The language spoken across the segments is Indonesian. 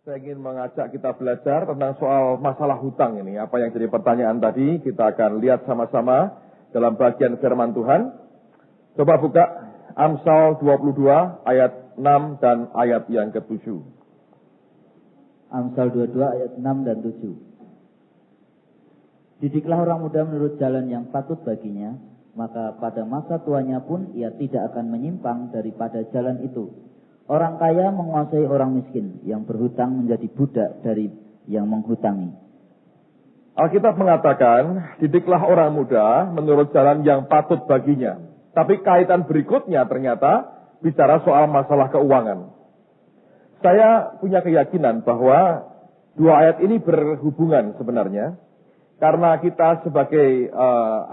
Saya ingin mengajak kita belajar tentang soal masalah hutang ini. Apa yang jadi pertanyaan tadi, kita akan lihat sama-sama dalam bagian firman Tuhan. Coba buka Amsal 22 ayat 6 dan ayat yang ke-7. Amsal 22 ayat 6 dan 7. Didiklah orang muda menurut jalan yang patut baginya, maka pada masa tuanya pun ia tidak akan menyimpang daripada jalan itu. Orang kaya menguasai orang miskin, yang berhutang menjadi budak dari yang menghutangi. Alkitab mengatakan, didiklah orang muda menurut jalan yang patut baginya. Tapi kaitan berikutnya ternyata bicara soal masalah keuangan. Saya punya keyakinan bahwa dua ayat ini berhubungan sebenarnya. Karena kita sebagai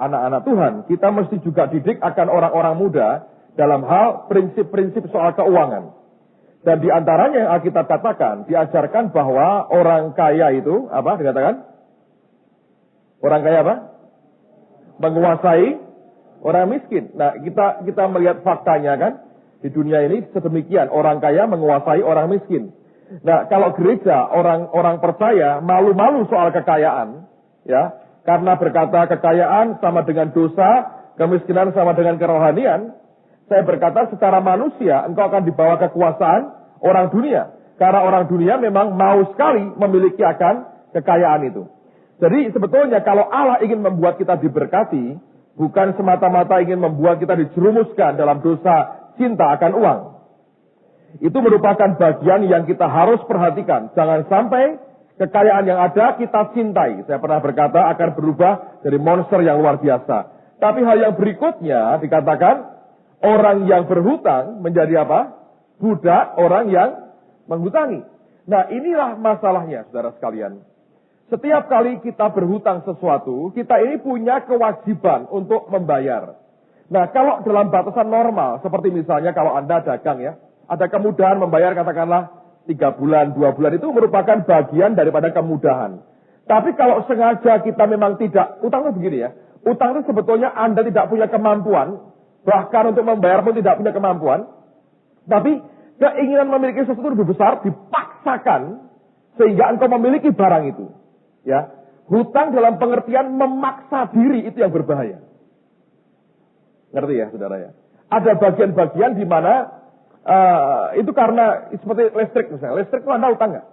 anak-anak Tuhan, kita mesti juga didik akan orang-orang muda dalam hal prinsip-prinsip soal keuangan. Dan di antaranya yang Alkitab katakan, diajarkan bahwa orang kaya itu, apa dikatakan? Orang kaya apa? Menguasai orang miskin. Nah, kita melihat faktanya kan, di dunia ini sedemikian, orang kaya menguasai orang miskin. Nah, kalau gereja, orang percaya malu-malu soal kekayaan, ya, karena berkata kekayaan sama dengan dosa, kemiskinan sama dengan kerohanian. Saya berkata secara manusia engkau akan dibawa kekuasaan orang dunia. Karena orang dunia memang mau sekali memiliki akan kekayaan itu. Jadi sebetulnya kalau Allah ingin membuat kita diberkati, bukan semata-mata ingin membuat kita dijerumuskan dalam dosa cinta akan uang. Itu merupakan bagian yang kita harus perhatikan. Jangan sampai kekayaan yang ada kita cintai. Saya pernah berkata akan berubah dari monster yang luar biasa. Tapi hal yang berikutnya dikatakan, orang yang berhutang menjadi apa? Budak orang yang menghutangi. Nah, inilah masalahnya, saudara sekalian. Setiap kali kita berhutang sesuatu, kita ini punya kewajiban untuk membayar. Nah, kalau dalam batasan normal, seperti misalnya kalau Anda dagang ya, ada kemudahan membayar katakanlah 3 bulan, 2 bulan, itu merupakan bagian daripada kemudahan. Tapi kalau sengaja kita memang tidak, utang itu begini ya, utang itu sebetulnya Anda tidak punya kemampuan, bahkan untuk membayar pun tidak punya kemampuan. Tapi keinginan memiliki sesuatu lebih besar dipaksakan sehingga engkau memiliki barang itu. Ya, hutang dalam pengertian memaksa diri itu yang berbahaya. Ngerti ya, saudara ya? Ada bagian-bagian di mana itu karena seperti listrik misalnya. Listrik itu Anda utang nggak?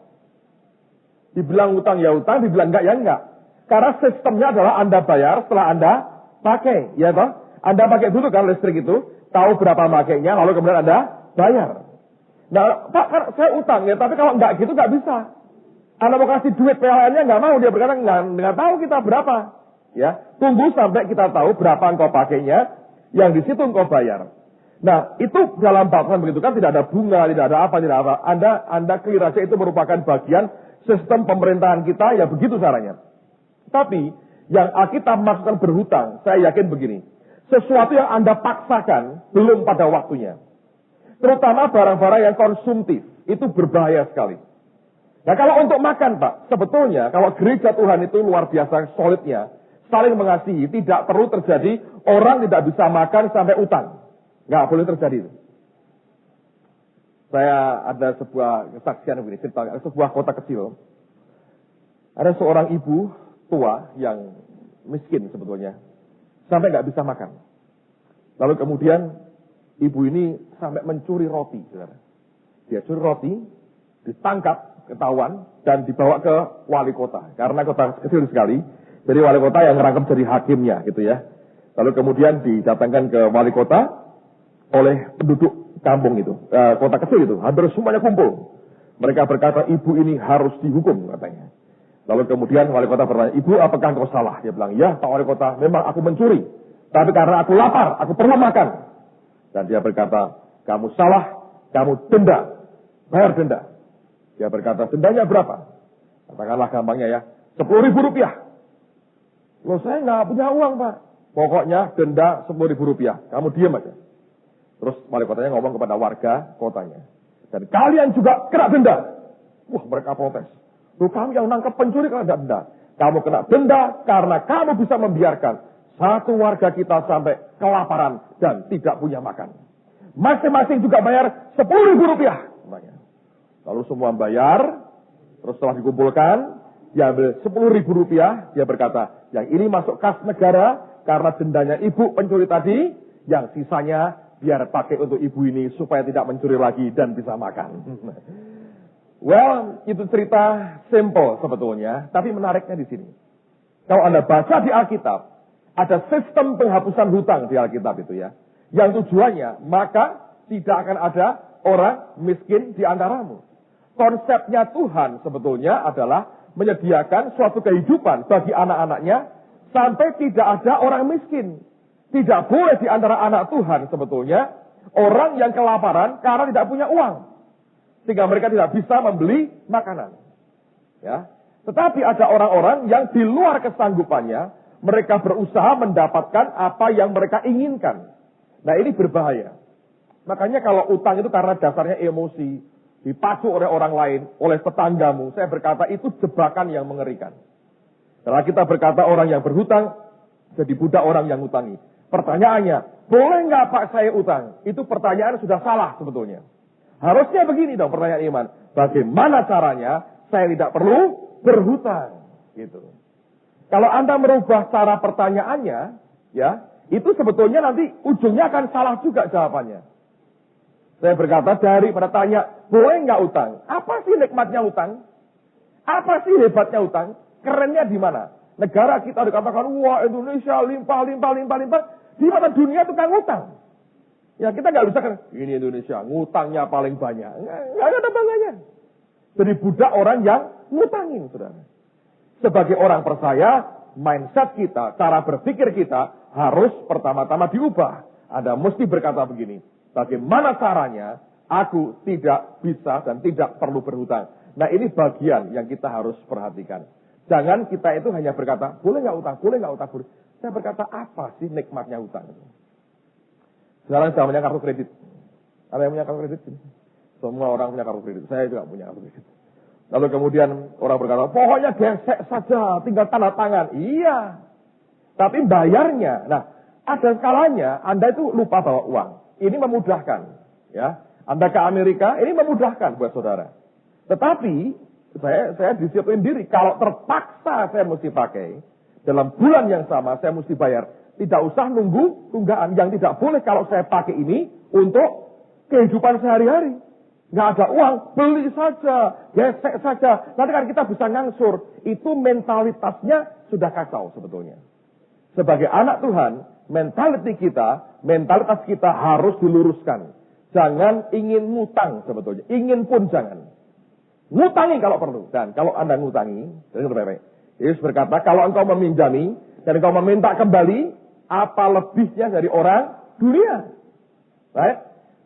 Dibilang utang ya utang, dibilang enggak ya enggak. Karena sistemnya adalah Anda bayar setelah Anda pakai, ya toh? Anda pakai dulu kan listrik itu, tahu berapa makainya, lalu kemudian Anda bayar. Nah, Pak, saya utang ya, tapi kalau enggak gitu enggak bisa. Anda mau kasih duit PLN-nya enggak mau, dia berkata enggak tahu kita berapa. Ya, tunggu sampai kita tahu berapa engkau pakainya, yang di situ engkau bayar. Nah, itu dalam batasan begitu kan tidak ada bunga, tidak ada apa, tidak apa. Anda clear aja itu merupakan bagian sistem pemerintahan kita, ya begitu caranya. Tapi yang kita maksudkan berhutang, saya yakin begini. Sesuatu yang Anda paksakan belum pada waktunya. Terutama barang-barang yang konsumtif. Itu berbahaya sekali. Nah kalau untuk makan Pak, sebetulnya kalau gereja Tuhan itu luar biasa solidnya. Saling mengasihi, tidak perlu terjadi orang tidak bisa makan sampai utang. Nggak boleh terjadi itu. Saya ada sebuah kesaksian begini, cerita sebuah kota kecil. Ada seorang ibu tua yang miskin sebetulnya. Sampai nggak bisa makan. Lalu kemudian ibu ini sampai mencuri roti. Saudara. Dia curi roti, ditangkap, ketahuan, dan dibawa ke wali kota. Karena kota kecil sekali, jadi wali kota yang merangkap jadi hakimnya gitu ya. Lalu kemudian didatangkan ke wali kota oleh penduduk kampung itu, kota kecil itu, hampir semuanya kumpul. Mereka berkata, ibu ini harus dihukum katanya. Lalu kemudian wali kota bertanya, ibu apakah engkau salah? Dia bilang, ya Pak Wali Kota, memang aku mencuri. Tapi karena aku lapar, aku perlu makan. Dan dia berkata, kamu salah, kamu denda. Bayar denda. Dia berkata, dendanya berapa? Katakanlah gampangnya ya, 10.000 rupiah. Loh saya nggak punya uang Pak. Pokoknya denda 10.000 rupiah. Kamu diam aja. Terus wali kotanya ngomong kepada warga kotanya. Dan kalian juga kena denda. Wah mereka protes. Loh kamu yang nangkep pencuri kalau tidak denda. Kamu kena denda karena kamu bisa membiarkan satu warga kita sampai kelaparan dan tidak punya makan. Masing-masing juga bayar 10.000 rupiah. Lalu semua bayar, Terus setelah dikumpulkan, dia ambil 10.000 rupiah, dia berkata, yang ini masuk kas negara karena dendanya ibu pencuri tadi, yang sisanya biar pakai untuk ibu ini supaya tidak mencuri lagi dan bisa makan. Well, itu cerita simple sebetulnya, tapi menariknya di sini. Kalau Anda baca di Alkitab, ada sistem penghapusan hutang di Alkitab itu ya. Yang tujuannya, maka tidak akan ada orang miskin di antaramu. Konsepnya Tuhan sebetulnya adalah menyediakan suatu kehidupan bagi anak-anaknya sampai tidak ada orang miskin. Tidak boleh di antara anak Tuhan sebetulnya orang yang kelaparan karena tidak punya uang. Sehingga mereka tidak bisa membeli makanan. Ya. Tetapi ada orang-orang yang di luar kesanggupannya, mereka berusaha mendapatkan apa yang mereka inginkan. Nah ini berbahaya. Makanya kalau utang itu karena dasarnya emosi, dipacu oleh orang lain, oleh tetanggamu, saya berkata itu jebakan yang mengerikan. Setelah kita berkata orang yang berhutang, jadi budak orang yang utangi. Pertanyaannya, boleh nggak Pak saya utang? Itu pertanyaan sudah salah sebetulnya. Harusnya begini dong pertanyaan iman. Bagaimana caranya saya tidak perlu berhutang? Gitu. Kalau Anda merubah cara pertanyaannya, ya, itu sebetulnya nanti ujungnya akan salah juga jawabannya. Saya berkata daripada tanya, boleh nggak utang? Apa sih nikmatnya utang? Apa sih hebatnya utang? Kerennya di mana? Negara kita dikatakan, wah Indonesia limpah. Di mana dunia tukang utang? Ya kita nggak bisa kan, ini Indonesia, ngutangnya paling banyak. Nggak ada bangganya. Jadi budak orang yang ngutangin, saudara. Sebagai orang percaya, mindset kita, cara berpikir kita harus pertama-tama diubah. Anda mesti berkata begini, bagaimana caranya aku tidak bisa dan tidak perlu berhutang. Nah ini bagian yang kita harus perhatikan. Jangan kita itu hanya berkata, boleh nggak utang, boleh nggak utang. Saya berkata, apa sih nikmatnya utang? Sekarang zamannya kartu kredit. Ada yang punya kartu kredit? Semua orang punya kartu kredit. Saya juga punya kartu kredit. Lalu kemudian orang berkata, pokoknya gesek saja, tinggal tanda tangan. Iya. Tapi bayarnya. Nah, ada skalanya. Anda itu lupa bawa uang. Ini memudahkan. Ya, Anda ke Amerika, ini memudahkan buat saudara. Tetapi, saya disiapin diri. Kalau terpaksa saya mesti pakai, dalam bulan yang sama saya mesti bayar. Tidak usah nunggu tunggaan. Yang tidak boleh kalau saya pakai ini untuk kehidupan sehari-hari. Nggak ada uang, beli saja, gesek saja. Nanti kan kita bisa ngangsur. Itu mentalitasnya sudah kacau sebetulnya. Sebagai anak Tuhan, mentalitas kita harus diluruskan. Jangan ingin ngutang sebetulnya. Ingin pun jangan. Ngutangi kalau perlu. Dan kalau Anda ngutangi, Yesus berkata, kalau engkau meminjami dan engkau meminta kembali, apa lebihnya dari orang dunia? Right?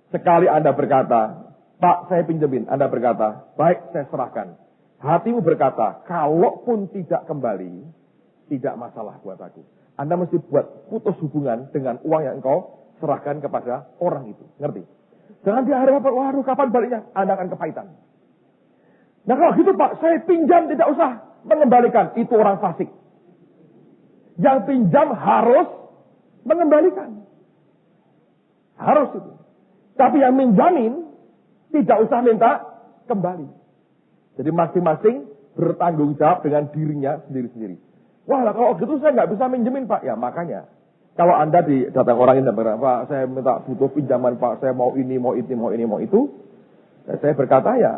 Sekali Anda berkata, Pak saya pinjemin. Anda berkata, baik saya serahkan. Hatimu berkata, kalaupun tidak kembali, tidak masalah buat aku. Anda mesti buat putus hubungan dengan uang yang engkau serahkan kepada orang itu. Ngerti? Jangan di hari apa, waduh kapan baliknya? Anda akan kepahitan. Nah kalau gitu Pak, saya pinjam tidak usah mengembalikan. Itu orang fasik. Yang pinjam harus mengembalikan. Harus itu. Tapi yang minjamin tidak usah minta kembali. Jadi masing-masing bertanggung jawab dengan dirinya sendiri-sendiri. Wah lah kalau gitu saya nggak bisa minjemin Pak. Ya makanya. Kalau Anda datang orang ini dan berkata, Pak saya minta butuh pinjaman Pak. Saya mau ini, mau itu. Saya berkata ya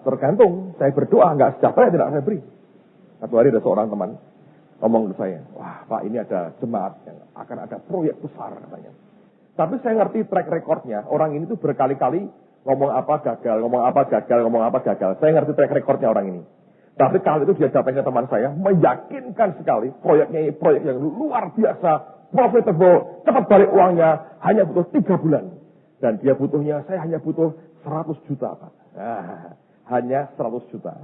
tergantung. Saya berdoa nggak sejahtera tidak saya beri. Satu hari ada seorang teman ngomong ke saya, wah Pak ini ada jemaat yang akan ada proyek besar katanya. Tapi saya ngerti track recordnya, orang ini tuh berkali-kali ngomong apa gagal. Saya ngerti track recordnya orang ini. Tapi kali itu dia datang ke teman saya, meyakinkan sekali proyeknya ini proyek yang luar biasa, profitable, cepat balik uangnya, hanya butuh 3 bulan. Dan dia butuhnya, saya hanya butuh 100 juta Pak. Nah, hanya 100 juta.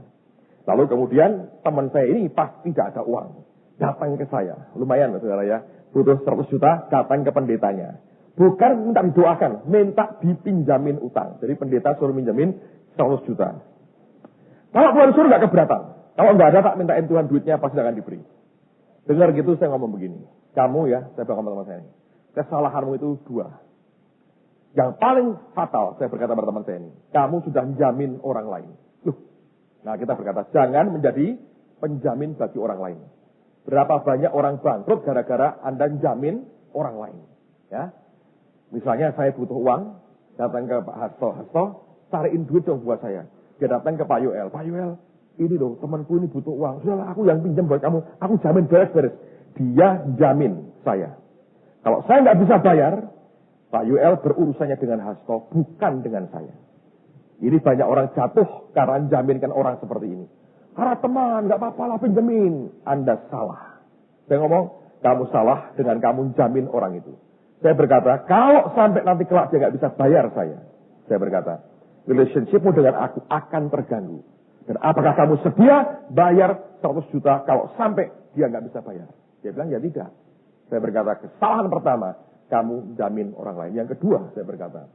Lalu kemudian teman saya ini pas tidak ada uang. Datang ke saya, lumayan saudara ya, butuh 100 juta, datang ke pendetanya. Bukan minta didoakan, minta dipinjamin utang. Jadi pendeta suruh minjamin 100 juta. Kalau Tuhan suruh nggak keberatan. Kalau nggak ada tak mintain Tuhan duitnya pasti akan diberi. Dengar gitu saya ngomong begini. Kamu ya, saya bilang sama teman saya ini. Kesalahanmu itu 2. Yang paling fatal, saya berkata pada teman saya ini. Kamu sudah jamin orang lain. Loh, Nah, kita berkata, jangan menjadi penjamin bagi orang lain. Berapa banyak orang bangkrut gara-gara Anda jamin orang lain. Ya, misalnya saya butuh uang, datang ke Pak Hasto, cariin duit dong buat saya. Dia datang ke Pak Yoel, Pak Yoel, ini loh temanku ini butuh uang. Sudahlah, aku yang pinjam buat kamu, aku jamin beres-beres. Dia jamin saya. Kalau saya nggak bisa bayar, Pak Yoel berurusannya dengan Hasto, bukan dengan saya. Ini banyak orang jatuh karena jaminkan orang seperti ini. Karena teman, nggak apa-apa lah pinjemin. Anda salah. Saya ngomong, kamu salah dengan kamu jamin orang itu. Saya berkata, kalau sampai nanti kelak dia nggak bisa bayar saya berkata, relationshipmu dengan aku akan terganggu. Dan apakah kamu sedia bayar 100 juta kalau sampai dia nggak bisa bayar? Dia bilang, ya tidak. Saya berkata, kesalahan pertama, kamu jamin orang lain. Yang kedua, saya berkata,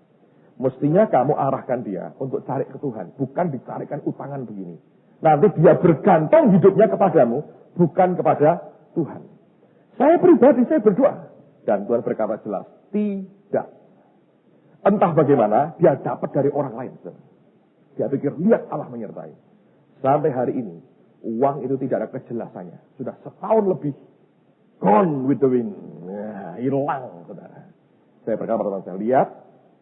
mestinya kamu arahkan dia untuk cari ke Tuhan. Bukan dicarikan utangan begini. Nanti dia bergantung hidupnya kepadamu, bukan kepada Tuhan. Saya pribadi, saya berdoa. Dan Tuhan berkata jelas, tidak. Entah bagaimana, dia dapat dari orang lain. Dia pikir, lihat Allah menyertai. Sampai hari ini, uang itu tidak ada kejelasannya. Sudah setahun lebih. Gone with the wind. Ya, hilang, saudara. Saya berkata pada teman saya, lihat,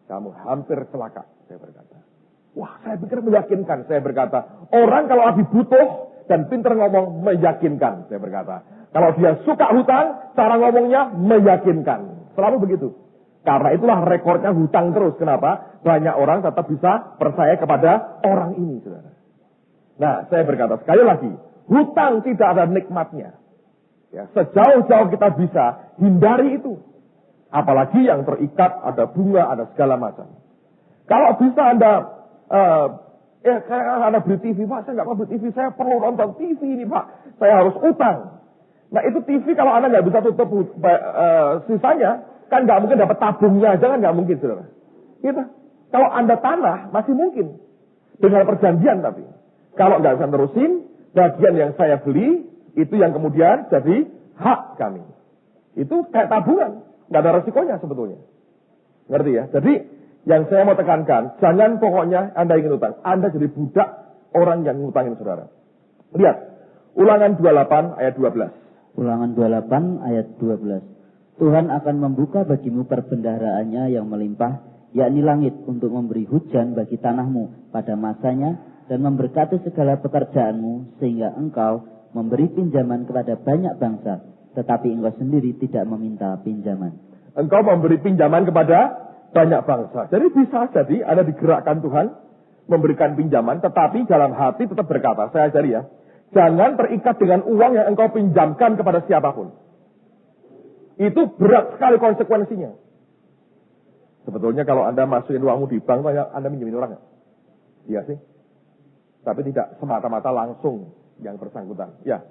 kamu hampir celaka. Saya berkata, wah, saya pikir meyakinkan. Saya berkata, orang kalau lagi butuh dan pintar ngomong, meyakinkan. Saya berkata, kalau dia suka hutang, cara ngomongnya meyakinkan. Selalu begitu. Karena itulah rekornya hutang terus. Kenapa? Banyak orang tetap bisa percaya kepada orang ini, saudara. Nah, saya berkata sekali lagi, hutang tidak ada nikmatnya. Ya, sejauh-jauh kita bisa hindari itu. Apalagi yang terikat, ada bunga, ada segala macam. Kalau bisa Anda, Anda beli TV, Pak, saya nggak mau beli TV, saya perlu nonton TV ini, Pak. Saya harus utang. Nah, itu TV kalau Anda nggak bisa tutup sisanya, kan nggak mungkin dapat tabungnya aja, kan nggak mungkin, saudara. Gitu. Kalau Anda tanah, masih mungkin. Dengan perjanjian tapi. Kalau nggak bisa terusin, bagian yang saya beli, itu yang kemudian jadi hak kami. Itu kayak tabungan. Nggak ada resikonya sebetulnya. Ngerti ya? Jadi, yang saya mau tekankan, jangan pokoknya Anda ingin utang. Anda jadi budak orang yang ngutangin saudara. Lihat, Ulangan 28 ayat 12. Ulangan 28 ayat 12. Tuhan akan membuka bagimu perbendaharaannya yang melimpah, yakni langit, untuk memberi hujan bagi tanahmu pada masanya, dan memberkati segala pekerjaanmu, sehingga engkau memberi pinjaman kepada banyak bangsa, tetapi engkau sendiri tidak meminta pinjaman. Engkau memberi pinjaman kepada banyak bangsa. Jadi bisa jadi Anda digerakkan Tuhan memberikan pinjaman, tetapi dalam hati tetap berkata, saya ajari ya, jangan terikat dengan uang yang engkau pinjamkan kepada siapapun. Itu berat sekali konsekuensinya. Sebetulnya kalau Anda masukin uangmu di bank, Anda minjemin orang. Iya sih. Tapi tidak semata-mata langsung yang bersangkutan. Ya.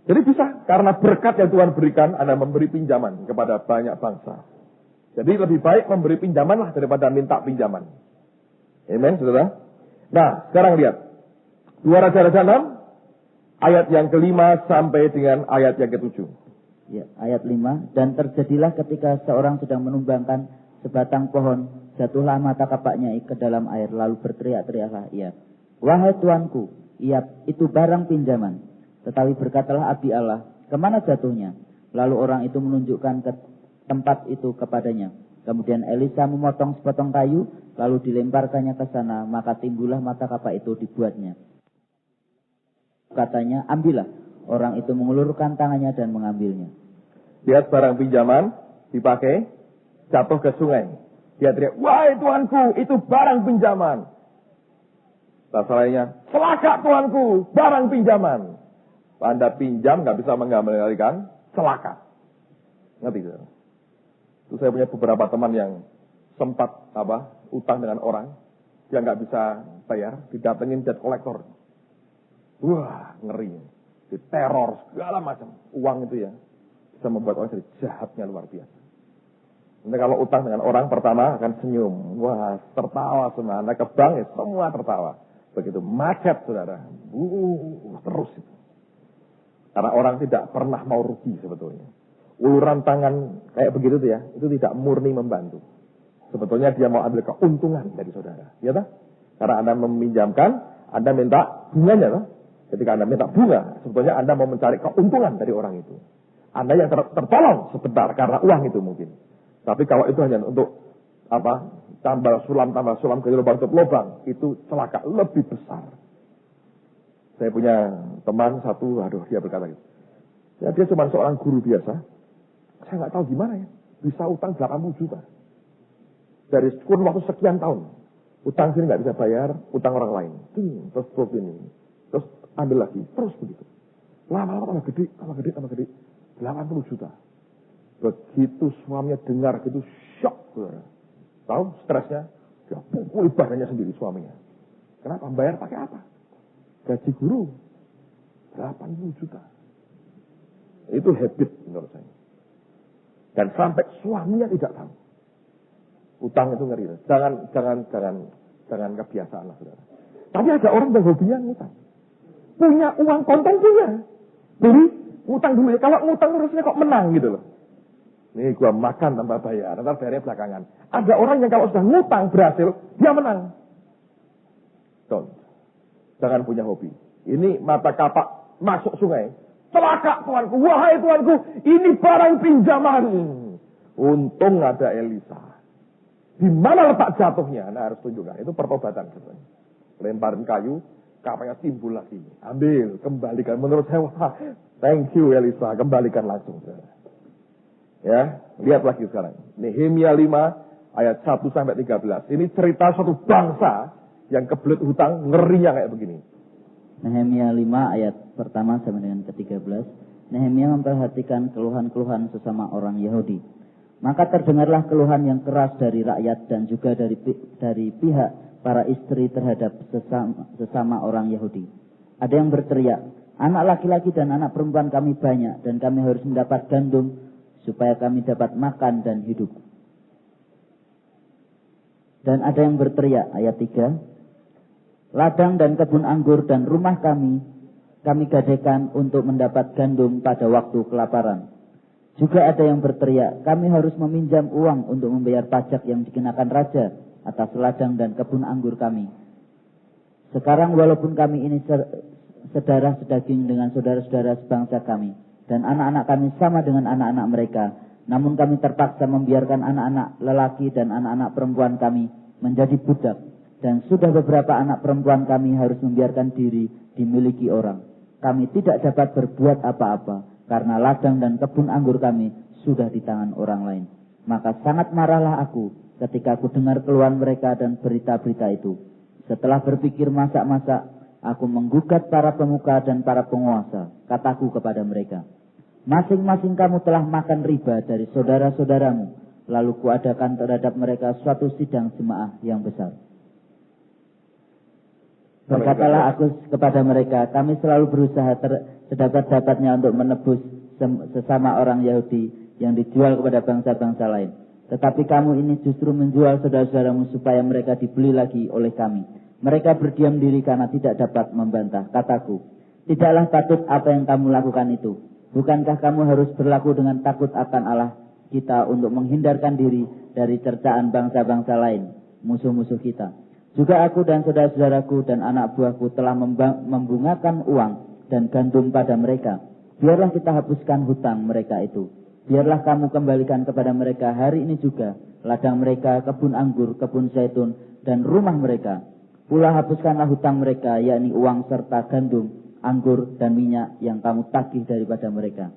Jadi bisa, karena berkat yang Tuhan berikan, Anda memberi pinjaman kepada banyak bangsa. Jadi lebih baik memberi pinjaman lah daripada minta pinjaman. Amen, saudara. Nah, sekarang lihat. 2 Raja-Raja 6, ayat yang ke-5 sampai dengan ayat yang ke-7. Ya, ayat 5. Dan terjadilah ketika seorang sedang menumbangkan sebatang pohon, jatuhlah mata kapaknya ke dalam air, lalu berteriak-teriaklah ia, wahai tuanku, itu barang pinjaman. Tetapi berkatalah abdi Allah, kemana jatuhnya? Lalu orang itu menunjukkan ke tempat itu kepadanya. Kemudian Elisa memotong sepotong kayu, lalu dilemparkannya ke sana, maka timbullah mata kapak itu dibuatnya. Katanya, ambillah. Orang itu mengulurkan tangannya dan mengambilnya. Lihat barang pinjaman dipakai, jatuh ke sungai. Dia teriak, wahai tuanku, itu barang pinjaman. Bahasa lainnya, celaka tuanku, barang pinjaman. Anda pinjam nggak bisa mengembalikan, celaka. Ngerti tidak? Itu saya punya beberapa teman yang sempat utang dengan orang, dia nggak bisa bayar, didatengin debt collector. Wah, ngeri. Diteror segala macam. Uang itu ya bisa membuat orang jadi jahatnya luar biasa. Nanti kalau utang dengan orang pertama akan senyum, wah tertawa semua. Anda ke bank ya semua tertawa. Begitu macet saudara, terus itu. Karena orang tidak pernah mau rugi sebetulnya. Uluran tangan kayak begitu tuh ya, itu tidak murni membantu. Sebetulnya dia mau ambil keuntungan dari saudara, ya tak? Karena Anda meminjamkan, Anda minta bunganya, loh. Ketika Anda minta bunga, sebetulnya Anda mau mencari keuntungan dari orang itu. Anda yang tertolong sebentar karena uang itu mungkin. Tapi kalau itu hanya untuk tambah sulam ke lubang tutup lubang, itu celaka lebih besar. Saya punya teman satu, dia berkata gitu. Ya, dia cuma seorang guru biasa. Saya nggak tahu gimana ya, bisa utang 80 juta. Dari kurun waktu sekian tahun. Utang sini nggak bisa bayar, utang orang lain. Terus ini. Terus ambil lagi, terus begitu. Lama-lama tambah gede. 80 juta. Begitu suaminya dengar gitu, shock. Tahu stresnya? Dia pukul badannya sendiri suaminya. Kenapa? Bayar pakai apa? Gaji guru. 80 juta. Itu habit menurut saya. Dan sampai suaminya tidak tahu. Utang itu ngeri. Jangan kebiasaan lah, saudara. Tapi ada orang yang hobinya ngutang. Punya uang kontong punya. Jadi ngutang dulu ya. Kalau ngutang harusnya kok menang gitu loh. Nih gua makan tanpa bayar. Nanti bayarnya belakangan. Ada orang yang kalau sudah ngutang berhasil, dia menang. Jangan punya hobi. Ini mata kapak masuk sungai. Celaka tuanku. Wahai tuanku. Ini barang pinjaman. Untung ada Elisa. Di mana letak jatuhnya? Nah harus tunjukkan. Itu pertobatan. Lemparin kayu. Kapaknya timbul lagi. Ambil. Kembalikan. Menurut saya. Wah, thank you Elisa. Kembalikan langsung. Ya. Lihat lagi sekarang. Nehemia 5. Ayat 1-13. Ini cerita suatu bangsa. Yang kebelet hutang. Ngerinya kayak begini. Nehemia 5 ayat pertama sampai dengan ke-13. Nehemia memperhatikan keluhan-keluhan sesama orang Yahudi. Maka terdengarlah keluhan yang keras dari rakyat dan juga dari pihak para istri terhadap sesama orang Yahudi. Ada yang berteriak, anak laki-laki dan anak perempuan kami banyak dan kami harus mendapat gandum supaya kami dapat makan dan hidup. Dan ada yang berteriak, ayat 3, ladang dan kebun anggur dan rumah kami gadaikan untuk mendapat gandum pada waktu kelaparan. Juga ada yang berteriak, kami harus meminjam uang untuk membayar pajak yang dikenakan raja atas ladang dan kebun anggur kami. Sekarang walaupun kami ini sedarah sedaging dengan saudara-saudara sebangsa kami, dan anak-anak kami sama dengan anak-anak mereka, namun kami terpaksa membiarkan anak-anak lelaki dan anak-anak perempuan kami menjadi budak, dan sudah beberapa anak perempuan kami harus membiarkan diri dimiliki orang. Kami tidak dapat berbuat apa-apa, karena ladang dan kebun anggur kami sudah di tangan orang lain. Maka sangat marahlah aku ketika aku dengar keluhan mereka dan berita-berita itu. Setelah berpikir masak-masak, aku menggugat para pemuka dan para penguasa. Kataku kepada mereka, masing-masing kamu telah makan riba dari saudara-saudaramu. Lalu kuadakan terhadap mereka suatu sidang jemaah yang besar. Berkatalah aku kepada mereka, kami selalu berusaha sedapat-dapatnya untuk menebus sesama orang Yahudi yang dijual kepada bangsa-bangsa lain. Tetapi kamu ini justru menjual saudara-saudaramu supaya mereka dibeli lagi oleh kami. Mereka berdiam diri karena tidak dapat membantah. Kataku, tidaklah patut apa yang kamu lakukan itu. Bukankah kamu harus berlaku dengan takut akan Allah kita untuk menghindarkan diri dari cercaan bangsa-bangsa lain, musuh-musuh kita. Juga aku dan saudara-saudaraku dan anak buahku telah membungakan uang dan gandum pada mereka. Biarlah kita hapuskan hutang mereka itu. Biarlah kamu kembalikan kepada mereka hari ini juga ladang mereka, kebun anggur, kebun zaitun, dan rumah mereka. Pula hapuskanlah hutang mereka, yakni uang serta gandum, anggur, dan minyak yang kamu tagih daripada mereka.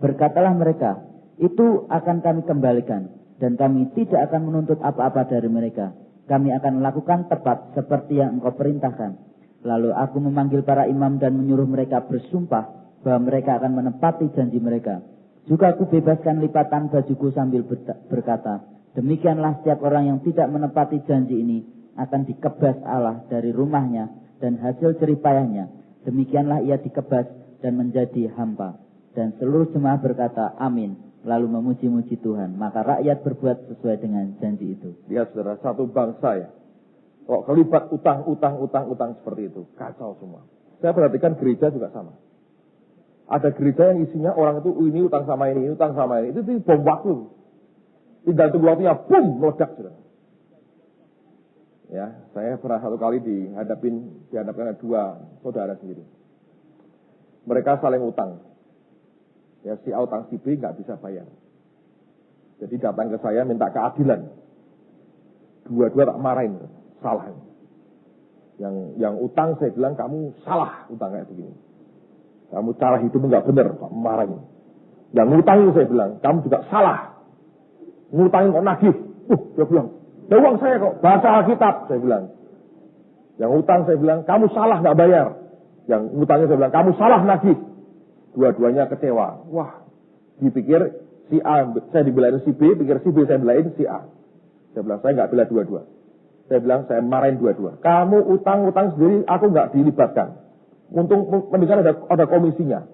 Berkatalah mereka, itu akan kami kembalikan, dan kami tidak akan menuntut apa-apa dari mereka. Kami akan melakukan tepat seperti yang engkau perintahkan. Lalu aku memanggil para imam dan menyuruh mereka bersumpah bahwa mereka akan menepati janji mereka. Juga aku bebaskan lipatan bajuku sambil berkata, demikianlah setiap orang yang tidak menepati janji ini akan dikebas Allah dari rumahnya dan hasil jeripayahnya. Demikianlah ia dikebas dan menjadi hampa. Dan seluruh jemaah berkata, amin. Lalu memuji-muji Tuhan. Maka rakyat berbuat sesuai dengan janji itu. Lihat saudara, satu bangsa ya. Kok kelibat utang seperti itu. Kacau semua. Saya perhatikan gereja juga sama. Ada gereja yang isinya orang itu, ini utang sama ini, utang sama ini. Itu bom waktu. Tinggal tunggu waktunya, boom, meledak saudara. Ya, saya pernah satu kali dihadapkan dua saudara sendiri. Mereka saling utang. Ya, si A utang si B nggak bisa bayar. Jadi datang ke saya minta keadilan. Dua-dua tak marahin, salah. Yang utang saya bilang kamu salah utang kayak begini. Kamu cara hidupmu nggak benar, tak marahin. Yang ngutangin saya bilang kamu juga salah. Ngutangin kok nagih. Dia bilang, ya uang saya kok, bahasa Alkitab, saya bilang. Yang utang saya bilang, kamu salah nggak bayar. Yang ngutangnya saya bilang, kamu salah nagih. Dua-duanya kecewa. Wah, dipikir si A, saya dibelain si B, pikir si B saya belain si A. Saya bilang, saya nggak bela dua-dua. Saya bilang, saya marahin dua-dua. Kamu utang-utang sendiri, aku nggak dilibatkan. Untung mendingan ada komisinya.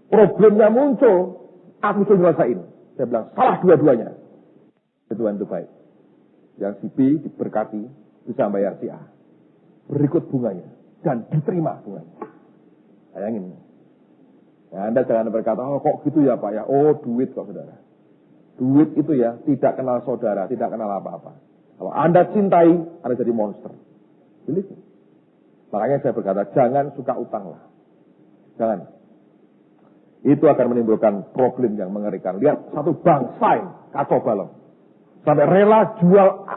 Problemnya muncul, aku sudah ngerasain. Saya bilang, salah dua-duanya. Tuhan itu baik. Yang si B diberkati, bisa bayar si A. Berikut bunganya. Dan diterima bunganya. Bayangin. Ya, Anda jangan berkata, oh kok gitu ya Pak ya. Oh duit kok saudara. Duit itu ya tidak kenal saudara, tidak kenal apa-apa. Kalau Anda cintai, Anda jadi monster. Believe. Makanya saya berkata, jangan suka utang lah. Jangan. Itu akan menimbulkan problem yang mengerikan. Lihat satu bangsa kacau balau. Sampai rela jual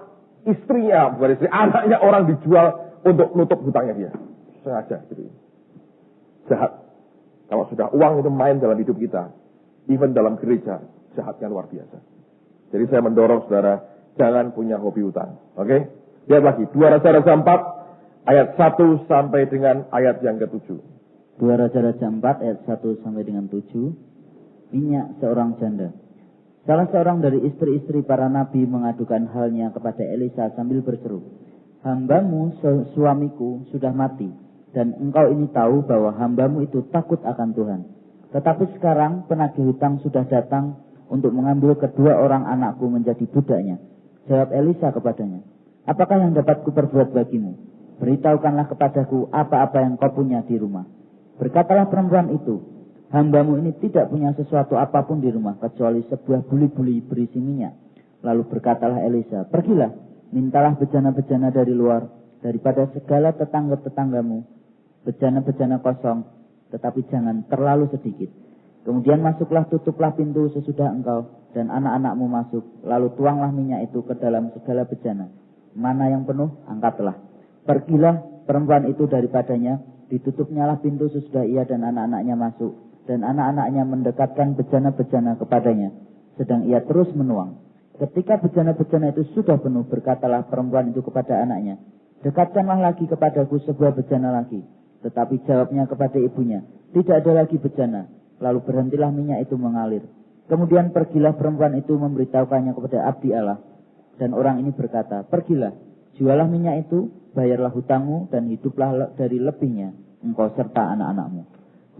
istrinya, bukan istri, anaknya orang dijual untuk nutup hutangnya dia. Sengaja gitu. Jahat. Kalau sudah uang itu main dalam hidup kita, even dalam gereja, jahatnya luar biasa. Jadi saya mendorong saudara, jangan punya hobi utang. Oke? Lihat lagi, 2 Raja-Raja 4, ayat 1 sampai dengan ayat yang ke-7. 2 Raja-Raja 4, ayat 1 sampai dengan 7. Minyak seorang janda. Salah seorang dari istri-istri para nabi mengadukan halnya kepada Elisa sambil berseru, hambamu suamiku sudah mati, dan engkau ini tahu bahwa hambamu itu takut akan Tuhan. Tetapi sekarang penagih hutang sudah datang untuk mengambil kedua orang anakku menjadi budaknya. Jawab Elisa kepadanya, apakah yang dapat kuperbuat bagimu? Beritahukanlah kepadaku apa-apa yang kau punya di rumah. Berkatalah perempuan itu, hambamu ini tidak punya sesuatu apapun di rumah, kecuali sebuah buli-buli berisi minyak. Lalu berkatalah Elisa, pergilah, mintalah bejana-bejana dari luar, daripada segala tetangga-tetanggamu, bejana-bejana kosong, tetapi jangan terlalu sedikit. Kemudian masuklah, tutuplah pintu sesudah engkau, dan anak-anakmu masuk, lalu tuanglah minyak itu ke dalam segala bejana. Mana yang penuh, angkatlah. Pergilah perempuan itu daripadanya, ditutupnyalah pintu sesudah ia dan anak-anaknya masuk, dan anak-anaknya mendekatkan bejana-bejana kepadanya, sedang ia terus menuang. Ketika bejana-bejana itu sudah penuh, berkatalah perempuan itu kepada anaknya, dekatkanlah lagi kepadaku sebuah bejana lagi. Tetapi jawabnya kepada ibunya, tidak ada lagi bejana. Lalu berhentilah minyak itu mengalir. Kemudian pergilah perempuan itu memberitahukannya kepada abdi Allah. Dan orang ini berkata, pergilah, jualah minyak itu, bayarlah hutangmu, dan hiduplah dari lebihnya, engkau serta anak-anakmu.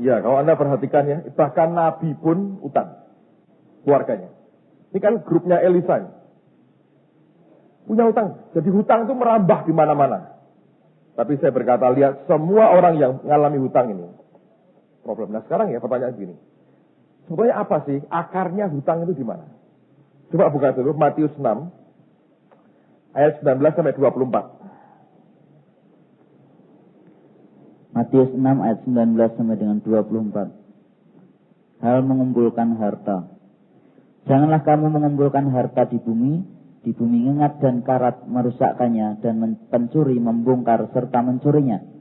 Ya, kalau Anda perhatikan ya, bahkan Nabi pun utang. Keluarganya. Ini kan grupnya Elisa. Punya utang. Jadi hutang itu merambah di mana-mana. Tapi saya berkata, lihat semua orang yang mengalami hutang ini. Problem. Nah sekarang ya pertanyaan gini. Sebenarnya apa sih akarnya hutang itu di mana? Coba buka dulu Matius 6 ayat 19 sampai 24. Matius 6 ayat 19 sampai dengan 24. Hal mengumpulkan harta. Janganlah kamu mengumpulkan harta di bumi ngengat dan karat merusakkannya, dan pencuri membongkar serta mencurinya.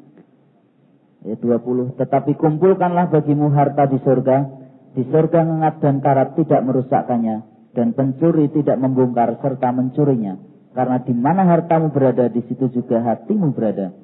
Ayat 20. Tetapi kumpulkanlah bagimu harta di surga ngengat dan karat tidak merusakkannya, dan pencuri tidak membongkar serta mencurinya. Karena di mana hartamu berada, di situ juga hatimu berada.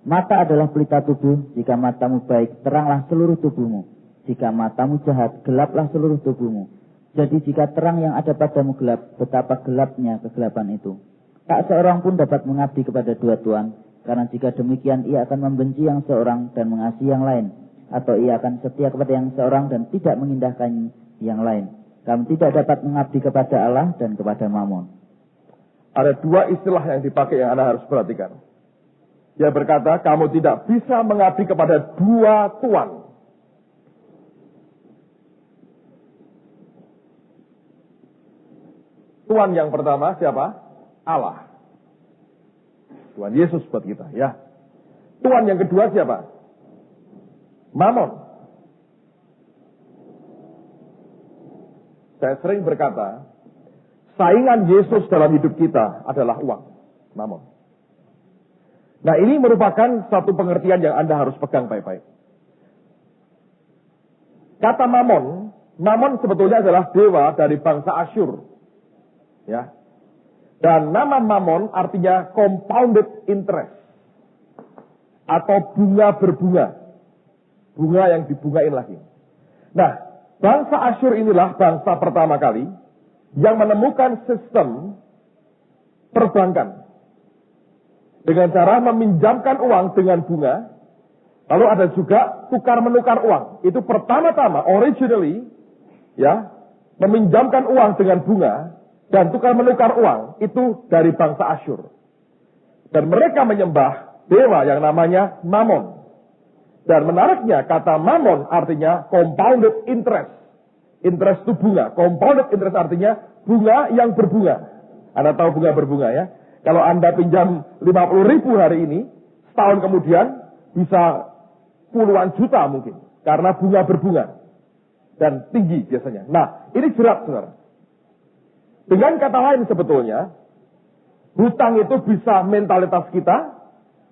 Mata adalah pelita tubuh. Jika matamu baik, teranglah seluruh tubuhmu. Jika matamu jahat, gelaplah seluruh tubuhmu. Jadi jika terang yang ada padamu gelap, betapa gelapnya kegelapan itu. Tak seorang pun dapat mengabdi kepada dua tuan, karena jika demikian ia akan membenci yang seorang dan mengasihi yang lain, atau ia akan setia kepada yang seorang dan tidak mengindahkan yang lain. Kamu tidak dapat mengabdi kepada Allah dan kepada Mammon. Ada dua istilah yang dipakai yang Anda harus perhatikan. Dia berkata, kamu tidak bisa mengabdi kepada dua tuan. Tuan yang pertama siapa? Allah. Tuhan Yesus buat kita, ya. Tuhan yang kedua siapa? Mamon. Saya sering berkata, saingan Yesus dalam hidup kita adalah uang, mamon. Nah, ini merupakan satu pengertian yang Anda harus pegang baik-baik. Kata mamon, mamon sebetulnya adalah dewa dari bangsa Asyur. Ya. Dan nama mamon artinya compounded interest. Atau bunga berbunga. Bunga yang dibungain lagi. Nah, bangsa Asyur inilah bangsa pertama kali yang menemukan sistem perbankan. Dengan cara meminjamkan uang dengan bunga. Lalu ada juga tukar-menukar uang. Itu pertama-tama, originally, ya, meminjamkan uang dengan bunga dan tukar-menukar uang itu dari bangsa Asyur. Dan mereka menyembah dewa yang namanya Mamon. Dan menariknya, kata Mamon artinya compounded interest. Interest itu bunga. Compounded interest artinya bunga yang berbunga. Anda tahu bunga berbunga, ya? Kalau Anda pinjam 50.000 hari ini, setahun kemudian bisa puluhan juta mungkin. Karena bunga berbunga. Dan tinggi biasanya. Nah, ini jerat, saudara. Dengan kata lain sebetulnya, hutang itu bisa mentalitas kita,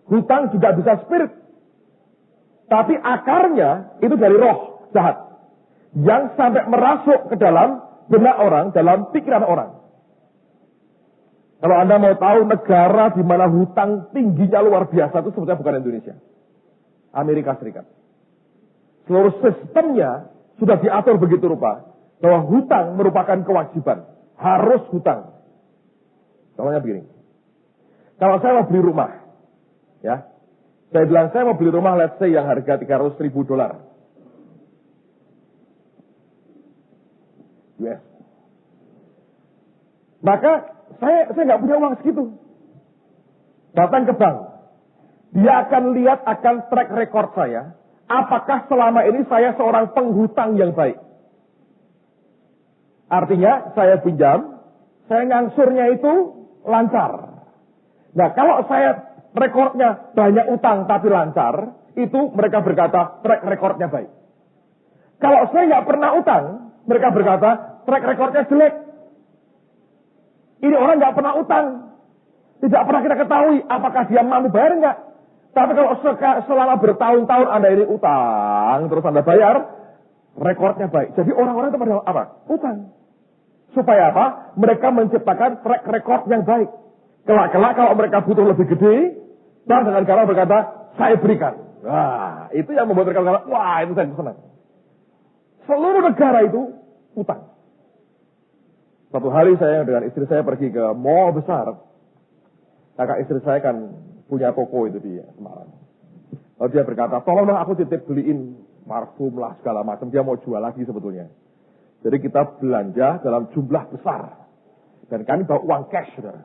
hutang juga bisa spirit. Tapi akarnya itu dari roh jahat. Yang sampai merasuk ke dalam benak orang, dalam pikiran orang. Kalau Anda mau tahu negara di mana hutang tingginya luar biasa itu sebetulnya bukan Indonesia. Amerika Serikat. Seluruh sistemnya sudah diatur begitu rupa bahwa hutang merupakan kewajiban. Harus hutang. Contohnya begini. Kalau saya mau beli rumah, ya, saya bilang saya mau beli rumah let's say yang harga $300,000 US. Maka saya nggak punya uang segitu. Datang ke bank. Dia akan lihat akan track record saya. Apakah selama ini saya seorang penghutang yang baik. Artinya saya pinjam, saya ngangsurnya itu lancar. Nah, kalau saya rekornya banyak utang tapi lancar, itu mereka berkata track recordnya baik. Kalau saya nggak pernah utang, mereka berkata track recordnya jelek. Ini orang nggak pernah utang. Tidak pernah kita ketahui apakah dia mampu bayar nggak. Tapi kalau selama bertahun-tahun Anda ini utang, terus Anda bayar, rekornya baik. Jadi orang-orang itu pada apa? Utang. Supaya apa? Mereka menciptakan track record yang baik. Kelak-kelak kalau mereka butuh lebih gede, dan dengan cara berkata, saya berikan. Wah, itu yang membuat mereka berkata, wah itu saya senang. Seluruh negara itu utang. Suatu hari saya dengan istri saya pergi ke mall besar. Kakak istri saya kan punya toko itu di Semarang. Lalu dia berkata, tolonglah aku titip beliin parfum lah segala macam. Dia mau jual lagi sebetulnya. Jadi kita belanja dalam jumlah besar. Dan kami bawa uang cash, saudara.